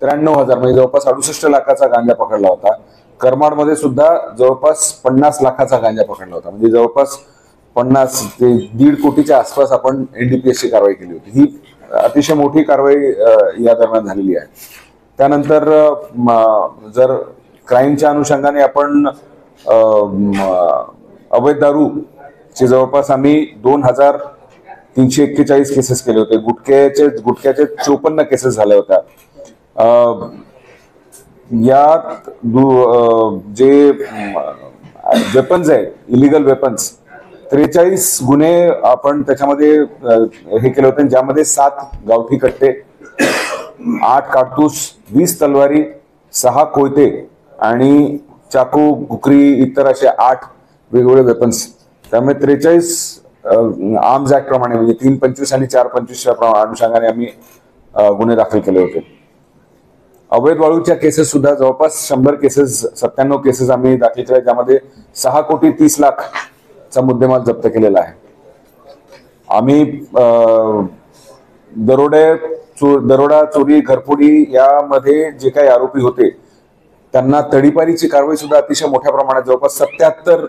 93,000 म्हणजे जवळपास 68 लाखाचा गांजा पकडला होता. करमाडमध्ये सुद्धा जवळपास 50 लाखाचा गांजा पकडला होता. म्हणजे जवळपास 50 ते 1.5 कोटीच्या आसपास आपण एनडीपीएसची कारवाई केली होती. ही अतिशय मोठी कारवाई या दरम्यान झालेली आहे. त्यानंतर जर क्राईमच्या अनुषंगाने आपण अवैध दारूचे जवळपास आम्ही 2,341 केसेस केले होते. गुटख्याचे 54 केसेस झाल्या होत्या. यात जे वेपन्स आहेत, इलिगल वेपन्स, 43 गुन्हे आपण त्याच्यामध्ये हे केले होते, ज्यामध्ये 7 गावठी कट्टे, 8 काडतूस, 20 तलवारी, 6 कोयते आणि चाकू, भुकरी, इतर असे 8 वेगवेगळे वेपन्स. त्यामुळे 43 आर्म्स ऍक्ट प्रमाणे म्हणजे 325 आणि 425 अनुषंगाने आम्ही गुन्हे दाखल केले होते. अवैध वाळूच्या केसेस सुद्धा जवळपास 100 केसेस, 97 केसेस आम्ही दाखल केल्या, ज्यामध्ये 6,30,00,000चा मुद्देमाल जप्त केलेला आहे. आम्ही दरोडा, चोरी, घरफोडी यामध्ये जे काही आरोपी होते त्यांना तडीपारीची कारवाई सुद्धा अतिशय मोठ्या प्रमाणात जवळपास 77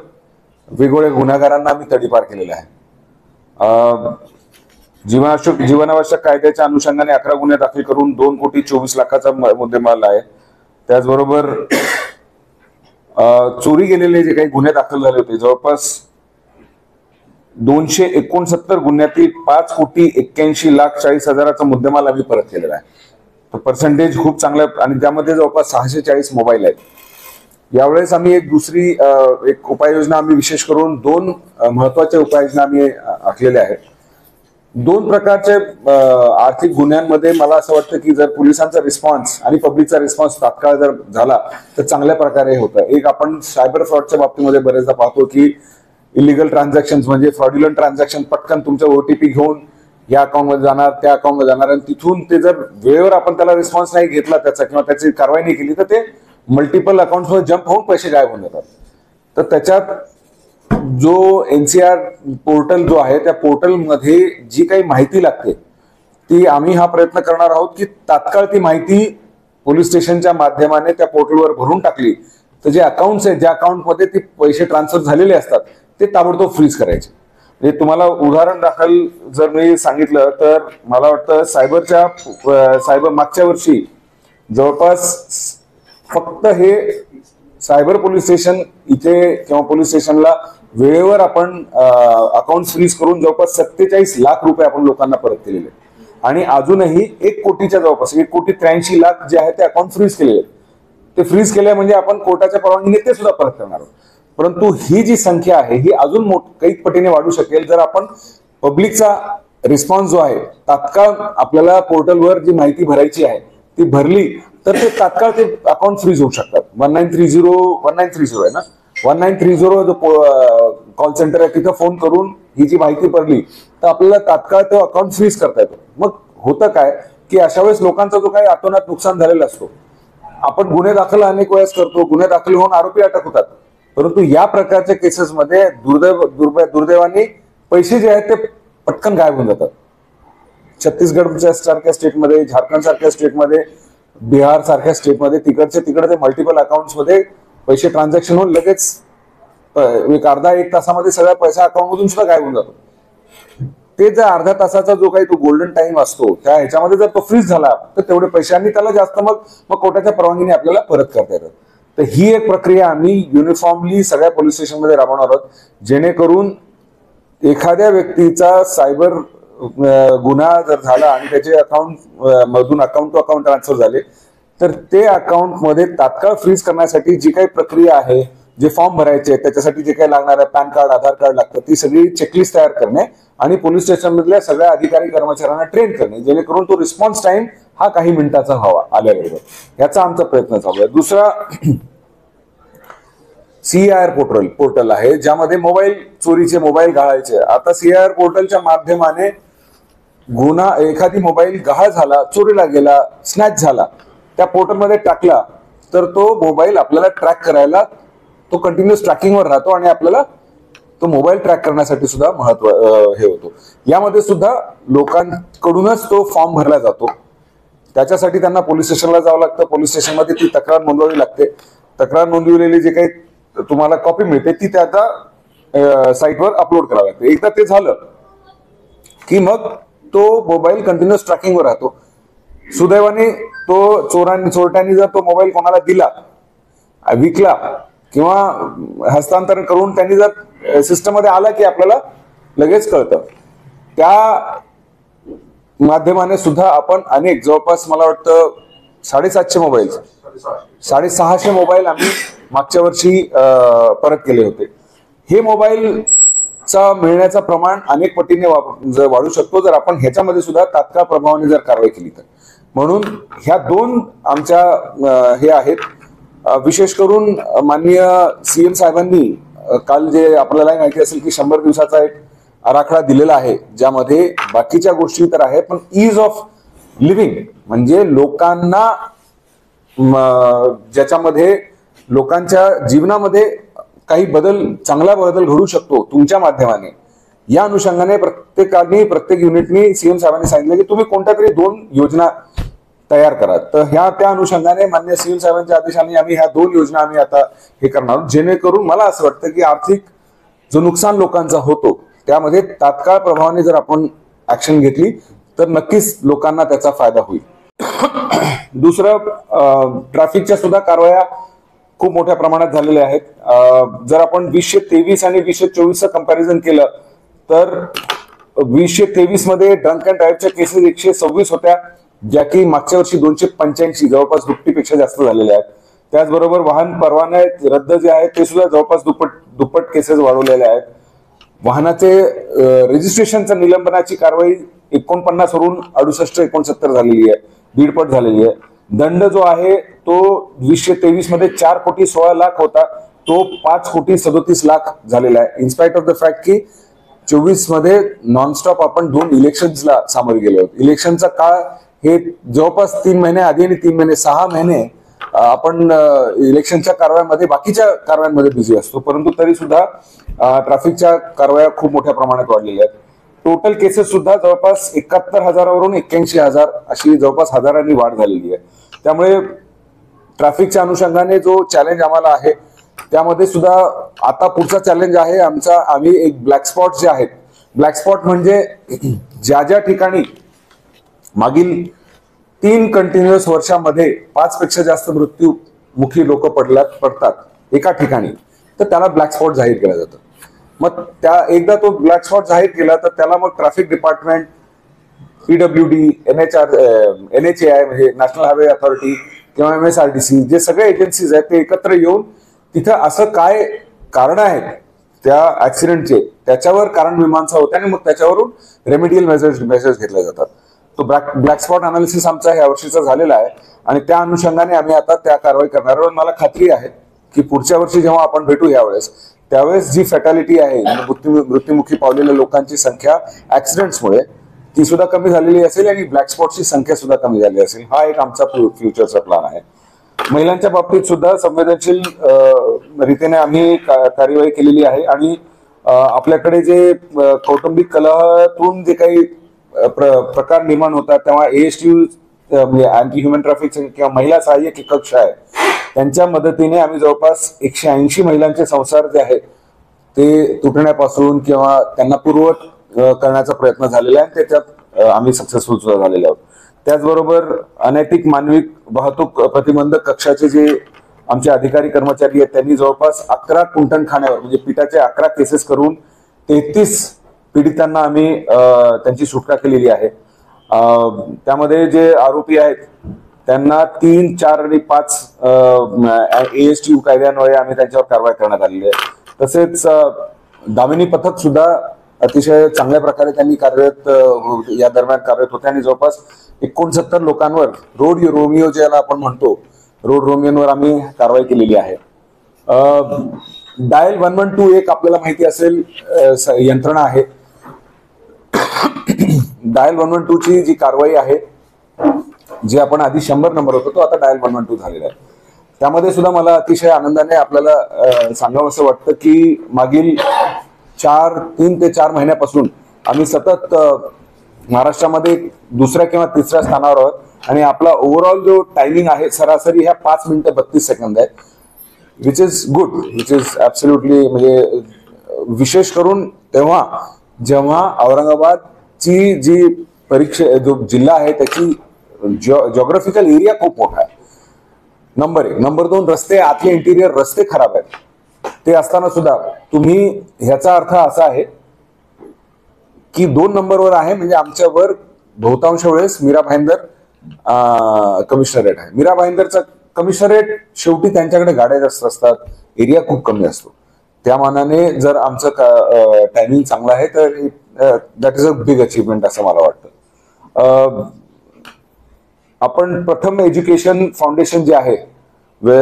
वेगवेगळ्या गुन्हेगारांना आम्ही तडीपार केलेला आहे. जीवनावश्यक कायद्याच्या अनुषंगाने 11 गुन्हे दाखल करून 2,24,00,000चा मुद्देमाल आहे. त्याचबरोबर चोरी गेलेले जे काही गुन्हे दाखल झाले होते, जवळपास 269 गुन्ह्यातील 5,81,40,000चा मुद्देमाल आम्ही परत केलेला आहे. तर पर्सेंटेज खूप चांगलं, आणि त्यामध्ये जवळपास 640 मोबाईल आहेत. यावेळेस आम्ही एक उपाययोजना आम्ही विशेष करून 2 महत्वाच्या उपाययोजना आम्ही आखलेल्या आहेत. 2 प्रकारचे आर्थिक गुन्ह्यांमध्ये मला असं वाटतं की जर पोलिसांचा रिस्पॉन्स आणि पब्लिकचा रिस्पॉन्स तात्काळ जर झाला तर चांगल्या प्रकारे होतं. एक आपण सायबर फ्रॉडच्या बाबतीमध्ये बरेचदा पाहतो की इलिगल ट्रान्झॅक्शन म्हणजे फ्रॉड्युलंट ट्रान्झॅक्शन पटकन तुमच्या ओटीपी घेऊन या अकाउंटमध्ये जाणार, त्या अकाउंटमध्ये जाणार, आणि तिथून ते जर वेळेवर आपण त्याला रिस्पॉन्स नाही घेतला त्याचा किंवा त्याची कारवाई नाही केली तर ते मल्टिपल अकाउंटमध्ये जम्प होऊन पैसे गायब होऊन जातात. तर त्याच्यात जो एनसीआर पोर्टल जो आहे त्या पोर्टलमध्ये जी काही माहिती लागते ती आम्ही हा प्रयत्न करणार आहोत की तात्काळ ती माहिती पोलीस स्टेशनच्या माध्यमाने त्या पोर्टलवर भरून टाकली तर जे अकाउंट्स आहेत, ज्या अकाउंटमध्ये ते पैसे ट्रान्सफर झालेले असतात ते ताबडतोब फ्रीज करायचे. म्हणजे तुम्हाला उदाहरण दाखल जर मी सांगितलं तर मला वाटतं सायबर मागच्या वर्षी जवळपास फक्त हे सायबर पोलीस स्टेशन इथे किंवा पोलीस स्टेशनला वेळेवर आपण अकाउंट फ्रीज करून जवळपास 47 लाख रुपये आपण लोकांना परत केलेले, आणि अजूनही 1 कोटीच्या जवळपास 1,83,00,000 जे आहे ते अकाउंट फ्रीज केलेले. ते फ्रीज केले म्हणजे आपण कोर्टाच्या परवानगीने ते सुद्धा परत करणार आहोत. परंतु ही जी संख्या आहे ही अजून कैक पटीने वाढू शकेल जर आपण पब्लिकचा रिस्पॉन्स जो आहे तात्काळ आपल्याला पोर्टलवर जी माहिती भरायची आहे ती भरली तर ते तात्काळ ते अकाउंट फ्रीज होऊ शकतात. 1930 आहे ना, 1930 जो कॉल सेंटर आहे तिथं फोन करून ही जी माहिती भरली तर आपल्याला तात्काळ तो अकाउंट फ्रीज करता येतो. मग होतं काय की अशा वेळेस लोकांचा जो काही अतोनात नुकसान झालेला असतो, आपण गुन्हे दाखल अनेक वेळेस करतो, गुन्हे दाखल होऊन आरोपी अटक होतात, परंतु या प्रकारच्या केसेसमध्ये दुर्दैवाने पैसे जे आहेत ते पटकन गायब होऊन जातात. छत्तीसगडच्या सारख्या स्टेटमध्ये, झारखंड सारख्या स्टेटमध्ये, बिहार सारख्या स्टेटमध्ये तिकडे ते मल्टिपल अकाउंट्स मध्ये पैसे ट्रान्झॅक्शन होऊन लगेच एक अर्धा 1 तासामध्ये सगळा पैसा अकाउंट मधून सुद्धा गायब होऊन जातो. ते जर अर्ध्या तासाचा जो काही तो गोल्डन टाइम असतो त्या ह्याच्यामध्ये जर तो फ्रीज झाला तर तेवढे पैशांनी त्याला जास्त मग कोर्टाच्या परवानगीने आपल्याला परत करता येतात. तर ही एक प्रक्रिया आम्ही युनिफॉर्मली सगळ्या पोलीस स्टेशनमध्ये राबवणार आहोत, जेणेकरून एखाद्या व्यक्तीचा सायबर गुन्हा जर झाला आणि त्याचे अकाउंट मधून अकाउंट टू अकाउंट ट्रान्सफर झाले तर ते अकाउंट मध्ये तात्काळ फ्रीज करण्यासाठी जी काही प्रक्रिया आहे, जे फॉर्म भरायचे त्याच्यासाठी जे काही लागणार आहे, पॅन कार्ड, आधार कार्ड लागतं, ती सगळी चेकलिस्ट तयार करणे आणि पोलीस स्टेशन मधल्या सगळ्या अधिकारी कर्मचाऱ्यांना ट्रेन करणे, जेणेकरून तो रिस्पॉन्स टाइम हा काही मिनिटाचा व्हावा आल्याबरोबर. याचा आमचा प्रयत्न चालू आहे. दुसरा CIR पोर्टल आहे ज्यामध्ये मोबाईल चोरीचे, मोबाईल गहाळायचे. आता CIR पोर्टलच्या माध्यमाने एखादी मोबाईल गहाळ झाला, चोरीला गेला, स्नॅच झाला, त्या पोर्टलमध्ये टाकला तर तो मोबाईल आपल्याला ट्रॅक करायला तो कंटिन्युअस ट्रॅकिंगवर राहतो आणि आपल्याला तो मोबाईल ट्रॅक करण्यासाठी सुद्धा हे होतो. यामध्ये सुद्धा लोकांकडूनच तो फॉर्म भरला जातो. त्याच्यासाठी त्यांना पोलीस स्टेशनला जावं लागतं, पोलीस स्टेशनमध्ये ती तक्रार नोंदवावी लागते. तक्रार नोंदवलेली जे काही तुम्हाला कॉपी मिळते ती त्या साईटवर अपलोड करावी लागते. एकदा ते झालं की मग तो मोबाईल कंटिन्युअस ट्रॅकिंगवर राहतो. सुदैवाने तो चोरट्यांनी जर तो मोबाईल कोणाला दिला, विकला किंवा हस्तांतरण करून त्यांनी जर सिस्टम मध्ये आला की आपल्याला लगेच कळतं. त्या माध्यमाने सुद्धा आपण अनेक जवळपास मला वाटतं 750 मोबाईल 650 मोबाईल आम्ही मागच्या वर्षी परत केले होते. हे मोबाईलचा मिळण्याचं प्रमाण अनेक पटीने वाढू शकतो जर आपण ह्याच्यामध्ये सुद्धा तात्काळ प्रभावाने जर कारवाई केली तर. म्हणून ह्या दोन आमच्या हे आहेत. विशेष करून माननीय सीएम साहेबांनी काल जे आपल्याला माहिती असेल की 100 दिवसाचा एक आराखडा दिलेला आहे, ज्यामध्ये बाकीच्या गोष्टी तर आहेत पण ईज ऑफ लिव्हिंग म्हणजे लोकांना ज्याच्यामध्ये लोकांच्या जीवनामध्ये काही चांगला बदल घडू शकतो तुमच्या माध्यमाने, या अनुषंगाने प्रत्येक युनिटनी सीएम साहेबांनी सांगितलं की तुम्ही कोणत्या तरी 2 योजना तयार करा. तर त्या अनुषंगाने माननीय सीएम साहेबांच्या आदेशाने आम्ही ह्या 2 योजना आम्ही आता हे करणार आहोत, जेणेकरून मला असं वाटतं की आर्थिक जो नुकसान लोकांचा होतो त्यामध्ये तात्काळ प्रभावाने जर आपण ऍक्शन घेतली तर नक्कीच लोकांना त्याचा फायदा होईल. दुसरं, ट्रॅफिकच्या सुद्धा कारवाया खूप मोठ्या प्रमाणात झालेल्या आहेत. जर आपण 2023 आणि 2024चं कंपॅरिझन केलं तर 2023 मध्ये ड्रंक अँड ड्राईव्हच्या केसेस 126 होत्या, ज्या की मागच्या वर्षी 285 जवळपास दुप्पटीपेक्षा जास्त झालेल्या आहेत. त्याचबरोबर वाहन परवाने रद्द जे आहेत ते सुद्धा जवळपास दुप्पट केसेस वाढवलेले आहेत. वाहनाचे रजिस्ट्रेशनच्या निलंबनाची कारवाई 49 वरून 68-69 झालेली आहे, 1.5 पट झालेली आहे. दंड जो आहे तो 2023 मध्ये 4,16,00,000 होता, तो 5,37,00,000 झालेला आहे. इन्स्पाइट ऑफ द फॅक्ट की 24 मध्ये नॉनस्टॉप आपण 2 इलेक्शन्सला सामोरे गेलो आहोत. इलेक्शनचा काळ हे जवळपास 3 महिने आधी आणि 3 महिने 6 महिने आपण इलेक्शनच्या कारवायांमध्ये बाकीच्या कारवायांमध्ये बिझी असतो, परंतु तरी सुद्धा ट्रॅफिकच्या कारवाया खूप मोठ्या प्रमाणात वाढलेल्या आहेत. टोटल केसेस सुद्धा जवळपास 71,000 वरून 81,000 अशी जवळपास हजारांनी वाढ झालेली आहे. त्यामुळे ट्रॅफिकच्या अनुषंगाने जो चॅलेंज आम्हाला आहे त्यामध्ये सुद्धा आता पुढचा चॅलेंज आहे आमचा. आम्ही एक ब्लॅक स्पॉट जे आहेत, ब्लॅक स्पॉट म्हणजे ज्या ठिकाणी मागील 3 कंटिन्युअस वर्षामध्ये 5 पेक्षा जास्त मृत्यूमुखी लोक पडतात एका ठिकाणी, तर त्याला ब्लॅक स्पॉट जाहीर केला जातं. मग एकदा तो ब्लॅक स्पॉट जाहीर केला तर त्याला मग ट्रॅफिक डिपार्टमेंट, PWD, NHAI म्हणजे नॅशनल हायवे अथॉरिटी किंवा MSRTC जे सगळे एजन्सीज आहेत ते एकत्र येऊन तिथं असं काय कारण आहेत त्या ऍक्सिडेंटचे त्याच्यावर कारण मीमांसा होते आणि मग त्याच्यावरून रेमेडियल मेजर्स घेतले जातात. तो ब्लॅक स्पॉट अनालिसिस आमचा ह्या वर्षीचा झालेला आहे आणि त्या अनुषंगाने आम्ही आता त्या कारवाई करणार आहोत. मला खात्री आहे की पुढच्या वर्षी जेव्हा आपण भेटू त्यावेळेस जी फॅटॅलिटी आहे, मृत्युमुखी पावलेल्या लोकांची संख्या ऍक्सिडेंट्समुळे ती सुद्धा कमी झालेली असेल आणि ब्लॅक स्पॉटची संख्या सुद्धा कमी झाली असेल. हा एक आमचा फ्युचरचा प्लॅन आहे. महिलांच्या बाबतीत सुद्धा संवेदनशील रीतीने आम्ही कार्यवाही केलेली आहे आणि आपल्याकडे जे कौटुंबिक कलहातून जे काही प्रकार निर्माण होतात तेव्हा ASTU म्हणजे अँटी ह्युमन ट्रॅफिकिंग किंवा महिला सहाय्यक कक्ष आहे, त्यांच्या मदतीने आम्ही जवळपास 180 महिलांचे संसार जे आहेत ते तुटण्यापासून किंवा त्यांना पूर्ववत करण्याचा प्रयत्न झालेला आहे. त्याच्यात आम्ही सक्सेसफुल सुद्धा झालेले आहोत. त्याचबरोबर अनैतिक मानवी वाहतूक प्रतिबंधक कक्षाचे जे आमचे अधिकारी कर्मचारी आहेत त्यांनी जवळपास 11 कुंटणखान्यावर म्हणजे पिठाचे 11 केसेस करून 33 पीडितांना आम्ही त्यांची सुटका केलेली आहे. त्यामध्ये जे आरोपी आहेत त्यांना 3, 4 आणि 5 ASTU कायद्यान्वये आम्ही त्यांच्यावर कारवाई करण्यात आलेली आहे. तसेच दामिनी पथक सुद्धा अतिशय चांगल्या प्रकारे त्यांनी या दरम्यान कार्यरत होते आणि जवळपास 69 लोकांवर रोड रोमिओ ज्याला आपण म्हणतो रोड रोमिओवर आम्ही कारवाई केलेली आहे. डायल 112 एक आपल्याला माहिती असेल यंत्रणा आहे. डायल 112 ची जी कारवाई आहे, जे आपण आधी 100 नंबर होतो तो आता डायल 112 झालेला आहे. त्यामध्ये सुद्धा मला अतिशय आनंदाने आपल्याला सांगावं असं वाटतं की मागील 3 ते 4 महिन्यापासून आम्ही सतत महाराष्ट्रामध्ये 2ऱ्या किंवा 3ऱ्या स्थानावर आहोत आणि आपला ओव्हरऑल जो टायमिंग आहे सरासरी ह्या 5 मिनिटं 32 सेकंद आहे, which is good, which is absolutely म्हणजे विशेष करून तेव्हा जेव्हा औरंगाबादची जी परीक्षा जो जिल्हा आहे त्याची जॉग्राफिकल एरिया खूप मोठा आहे. नंबर 1. नंबर 2, रस्ते आतले इंटिरियर रस्ते खराब आहेत. ते असताना सुद्धा तुम्ही ह्याचा अर्थ असा आहे की 2 नंबरवर आहे, म्हणजे आमच्यावर बहुतांश वेळेस मीरा भाईंदर कमिशनरेट आहे. मीरा भाईंदरचा कमिशनरेट शेवटी त्यांच्याकडे गाड्या जास्त असतात, एरिया खूप कमी असतो. त्या मानाने जर आमचं टायमिंग चांगलं आहे तर that is a big achievement असं मला वाटतं. आपण प्रथम एज्युकेशन फाउंडेशन जे आहे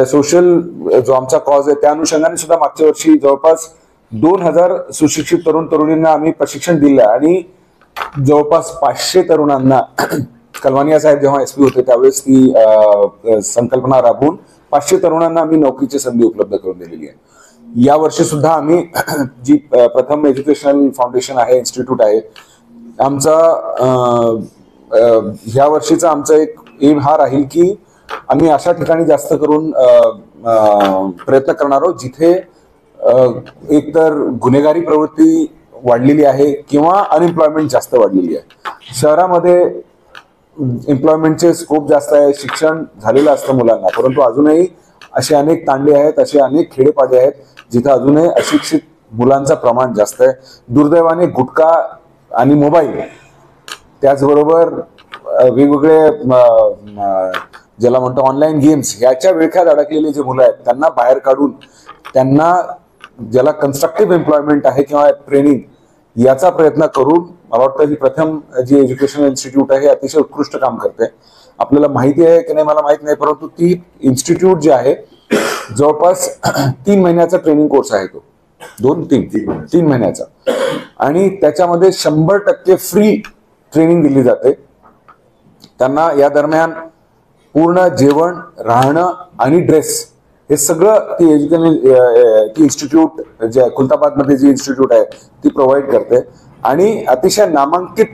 सोशल जो आमचा कॉज आहे त्या अनुषंगाने सुद्धा मागच्या वर्षी जवळपास 2000 सुशिक्षित तरुण तरुणींना आम्ही प्रशिक्षण दिलं आणि जवळपास 500 तरुणांना कलवानिया साहेब जेव्हा एसपी होते त्यावेळेस ती संकल्पना राबवून 500 तरुणांना आम्ही नोकरीची संधी उपलब्ध करून दिलेली आहे. या वर्षी सुद्धा आम्ही जी प्रथम एज्युकेशनल फाउंडेशन आहे, इन्स्टिट्यूट आहे आमचा, ह्या वर्षीचा आमचा एक एम हा राहील की आम्ही अशा ठिकाणी जास्त करून प्रयत्न करणार आहोत जिथे एकतर गुन्हेगारी प्रवृत्ती वाढलेली आहे किंवा अनएम्प्लॉयमेंट जास्त वाढलेली आहे. शहरामध्ये एम्प्लॉयमेंटचे स्कोप जास्त आहे, शिक्षण झालेलं असतं मुलांना, परंतु अजूनही असे अनेक तांडे आहेत, असे अनेक खेडेपाडे आहेत जिथे अजूनही अशिक्षित मुलांचं प्रमाण जास्त आहे. दुर्दैवाने गुटखा आणि मोबाईल त्याचबरोबर वेगवेगळे ज्याला म्हणतो ऑनलाईन गेम्स याच्या विळख्यात अडकलेले जे मुलं आहेत त्यांना बाहेर काढून त्यांना ज्याला कन्स्ट्रक्टिव्ह एम्प्लॉयमेंट आहे किंवा ट्रेनिंग याचा प्रयत्न करून मला वाटतं ही प्रथम जी एज्युकेशनल इन्स्टिट्यूट आहे अतिशय उत्कृष्ट काम करते. आपल्याला माहिती आहे की नाही मला माहित नाही, परंतु ती इन्स्टिट्यूट जे आहे जवळपास 3 महिन्याचा ट्रेनिंग कोर्स आहे तो, 2-3 महिन्याचा, आणि त्याच्यामध्ये 100% फ्री ट्रेनिंग दिली जाते. त्यांना या दरम्यान पूर्ण जेवण, राहणं आणि ड्रेस हे सगळं ती एज्युकेशनल इन्स्टिट्यूट जे खुलताबादमध्ये जी इन्स्टिट्यूट आहे ती प्रोव्हाइड करते. आणि अतिशय नामांकित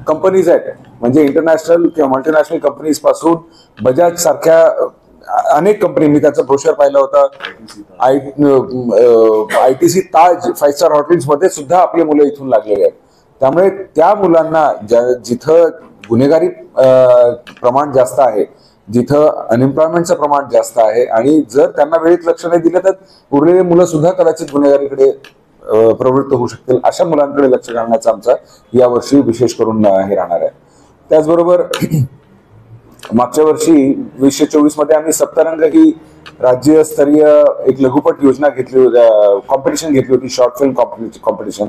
कंपनीज आहेत, म्हणजे इंटरनॅशनल किंवा मल्टीनॅशनल कंपनीज पासून बजाज सारख्या अनेक कंपनी, मी त्याचा ब्रोशर पाहिला होता, ITC ताज 5 स्टार हॉटेल्स मध्ये सुद्धा आपले मुलं इथून लागलेले आहेत. त्यामुळे त्या मुलांना जिथं गुन्हेगारी प्रमाण जास्त आहे, जिथं अनएम्प्लॉयमेंटचं प्रमाण जास्त आहे आणि जर त्यांना वेळेत लक्ष नाही दिलं तर उरलेले मुलं सुद्धा कदाचित गुन्हेगारीकडे प्रवृत्त होऊ शकतील, अशा मुलांकडे लक्ष घालण्याचा आमचा यावर्षी विशेष करून हे राहणार आहे. त्याचबरोबर मागच्या वर्षी 2024 मध्ये आम्ही सप्तरंग ही राज्यस्तरीय एक लघुपट योजना घेतली होती, कॉम्पिटिशन घेतली होती, शॉर्ट फिल्म कॉम्पिटिशन.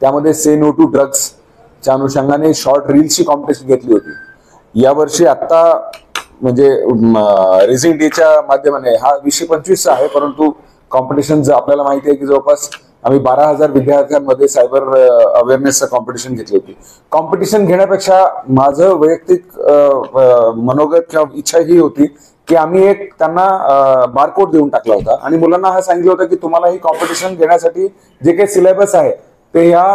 त्यामध्ये से नो टू ड्रग्सच्या अनुषंगाने शॉर्ट रील्सची कॉम्पिटिशन घेतली होती. यावर्षी आत्ता म्हणजे रेझिंग डेच्या माध्यमाने हा 2025 आहे, परंतु कॉम्पिटिशन आपल्याला माहिती आहे की जवळपास आम्ही 12,000 विद्यार्थ्यांमध्ये सायबर अवेअरनेसचं कॉम्पिटिशन घेतली होती. कॉम्पिटिशन घेण्यापेक्षा माझं वैयक्तिक मनोगत किंवा इच्छा ही होती की आम्ही एक त्यांना बारकोड देऊन टाकला होता आणि मुलांना हा सांगितलं होतं की तुम्हाला ही कॉम्पिटिशन घेण्यासाठी जे काही सिलेबस आहे ते या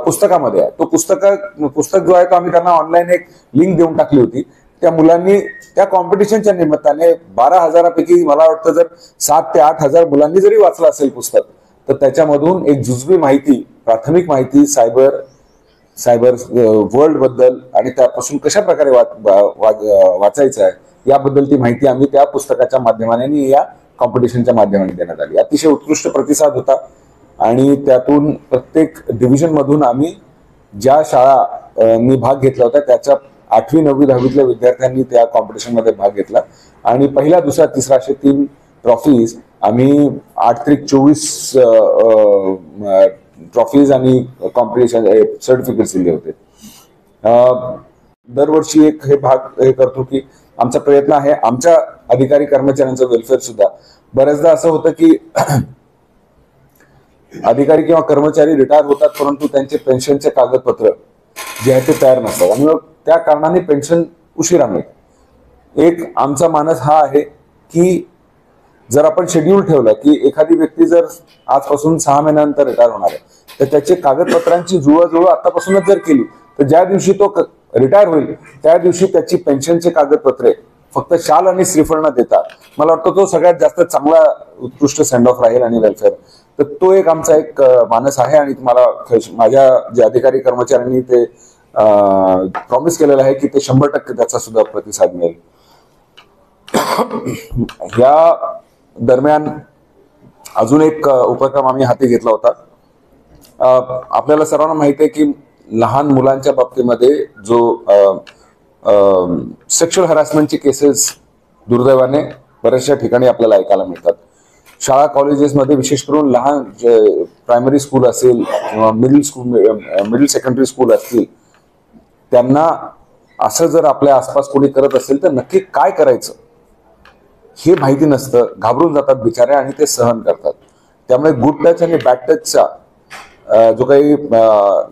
पुस्तकामध्ये आहे. तो पुस्तक जो आहे तो आम्ही त्यांना ऑनलाईन एक लिंक देऊन टाकली होती. त्या मुलांनी त्या कॉम्पिटिशनच्या निमित्ताने 12,000पैकी मला वाटतं जर 7,000 ते 8,000 मुलांनी जरी वाचलं असेल पुस्तक तर त्याच्यामधून एक जुजबी माहिती, प्राथमिक माहिती सायबर वर्ल्ड बद्दल आणि त्यापासून कशा प्रकारे वाचायचं आहे याबद्दल ती माहिती आम्ही त्या पुस्तकाच्या माध्यमाने या कॉम्पिटिशनच्या माध्यमाने देण्यात आली. अतिशय उत्कृष्ट प्रतिसाद होता आणि त्यातून प्रत्येक डिव्हिजन मधून आम्ही ज्या शाळांनी भाग घेतला होता त्याच्या 8वी 9वी 10वीतल्या विद्यार्थ्यांनी त्या कॉम्पिटिशन मध्ये भाग घेतला आणि पहिला, दुसरा, तिसरा असे 3 ट्रॉफीज आम्ही 8-24 ट्रॉफीज आणि कॉम्पिटिशन सर्टिफिकेट्स दिले होते. दरवर्षी एक हे करतो की आमचा प्रयत्न आहे आमच्या अधिकारी कर्मचाऱ्यांचं वेलफेअर सुद्धा. बऱ्याचदा असं होतं की अधिकारी किंवा कर्मचारी रिटायर होतात परंतु त्यांचे पेन्शनचे कागदपत्र जे आहे ते तयार नसतात आणि मग त्या कारणाने पेन्शन उशिरा मिळते. एक आमचा मानस हा आहे की जर आपण शेड्यूल ठेवलं की एखादी व्यक्ती जर आजपासून 6 महिन्यानंतर रिटायर होणार आहे तर त्याचे कागदपत्रांची जुळवाजुळव आतापासूनच जर केली तर ज्या दिवशी तो रिटायर होईल त्या दिवशी त्याची पेन्शनचे कागदपत्रे फक्त शाल आणि श्रीफळ न देता, मला वाटतं तो सगळ्यात जास्त चांगला उत्कृष्ट सेंड ऑफ राहील आणि वेलफेअर. तर तो एक आमचा एक मानस आहे आणि मला माझ्या जे अधिकारी कर्मचाऱ्यांनी ते प्रॉमिस केलेलं आहे की ते 100% त्याचा सुद्धा प्रतिसाद मिळेल. या दरम्यान अजून एक उपक्रम आम्ही हाती घेतला होता. आपल्याला सर्वांना माहिती आहे की लहान मुलांच्या बाबतीमध्ये जो सेक्शुअल हॅरासमेंटची केसेस दुर्दैवाने बऱ्याचशा ठिकाणी आपल्याला ऐकायला मिळतात. शाळा कॉलेजेसमध्ये विशेष करून लहान प्रायमरी स्कूल असेल किंवा मिडल सेकंडरी स्कूल असतील, त्यांना असं जर आपल्या आसपास कोणी करत असेल तर नक्की काय करायचं हे माहिती नसतं, घाबरून जातात बिचारे आणि ते सहन करतात. त्यामुळे गुड टच आणि बॅड टचचा जो काही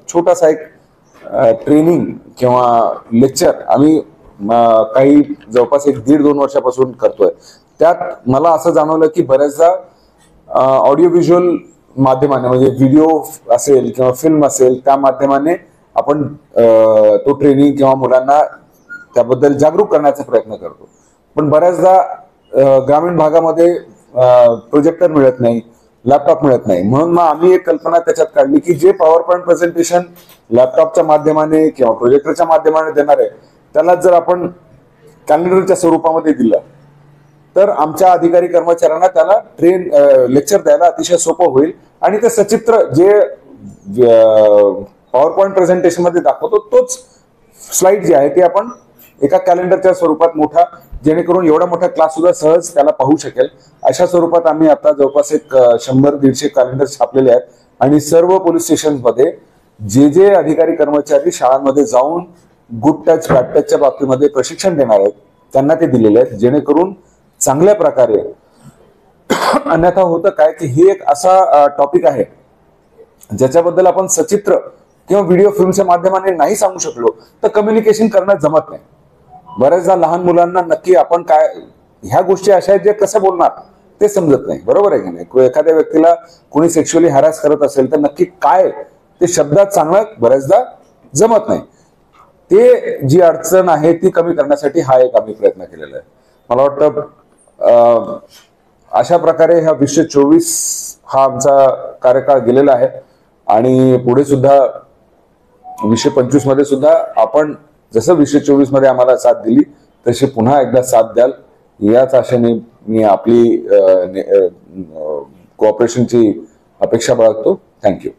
छोटासा एक ट्रेनिंग किंवा लेक्चर आम्ही काही जवळपास 1-1.5-2 वर्षापासून करतोय. त्यात मला असं जाणवलं की बऱ्याचदा ऑडिओ व्हिज्युअल माध्यमाने म्हणजे व्हिडिओ असेल किंवा फिल्म असेल त्या माध्यमाने आपण तो ट्रेनिंग किंवा मुलांना त्याबद्दल जागरूक करण्याचा प्रयत्न करतो. पण बऱ्याचदा ग्रामीण भागामध्ये प्रोजेक्टर मिळत नाही, लॅपटॉप मिळत नाही. म्हणून मग आम्ही एक कल्पना त्याच्यात काढली की जे पॉवर पॉईंट प्रेझेंटेशन लॅपटॉपच्या माध्यमाने किंवा प्रोजेक्टरच्या माध्यमाने देणार आहे त्याला जर आपण कॅलेंडरच्या स्वरूपामध्ये दिलं तर आमच्या अधिकारी कर्मचाऱ्यांना त्याला लेक्चर द्यायला अतिशय सोपं होईल आणि ते सचित्र जे पॉवर पॉईंट प्रेझेंटेशन मध्ये दाखवतो तोच स्लाइड जे आहे ते आपण एका कॅलेंडरच्या स्वरूपात मोठा, जेणेकरून एवढा मोठा क्लास सुद्धा सहज त्याला पाहू शकेल अशा स्वरूपात आम्ही आता जवळपास एक 100-150 कॅलेंडर छापलेले आहेत. आणि सर्व पोलीस स्टेशनमध्ये जे अधिकारी कर्मचारी शाळांमध्ये जाऊन गुड टच बॅड टचच्या बाबतीमध्ये प्रशिक्षण देणार आहेत त्यांना ते दिलेले आहेत, जेणेकरून चांगल्या प्रकारे. अन्यथा होतं काय की हे एक असा टॉपिक आहे ज्याच्याबद्दल आपण सचित्र किंवा व्हिडिओ फिल्मच्या माध्यमाने नाही सांगू शकलो तर कम्युनिकेशन करणं जमत नाही. बऱ्याचदा लहान मुलांना नक्की आपण काय ह्या गोष्टी अशा आहेत जे कसं बोलणार ते समजत नाही, बरोबर आहे की नाही. एखाद्या व्यक्तीला कोणी सेक्शुअली हॅरास करत असेल तर नक्की काय ते शब्दात सांगणं बऱ्याचदा जमत नाही. ते जी अडचण आहे ती कमी करण्यासाठी हा एक आम्ही प्रयत्न केलेला आहे. मला वाटतं अशा प्रकारे हा 2024 हा आमचा कार्यकाळ गेलेला आहे आणि पुढे सुद्धा 2025 मध्ये सुद्धा आपण जसं 2024 मध्ये आम्हाला साथ दिली तशी पुन्हा एकदा साथ द्याल याच आशेने मी आपली कोऑपरेशनची अपेक्षा बाळगतो. थँक्यू.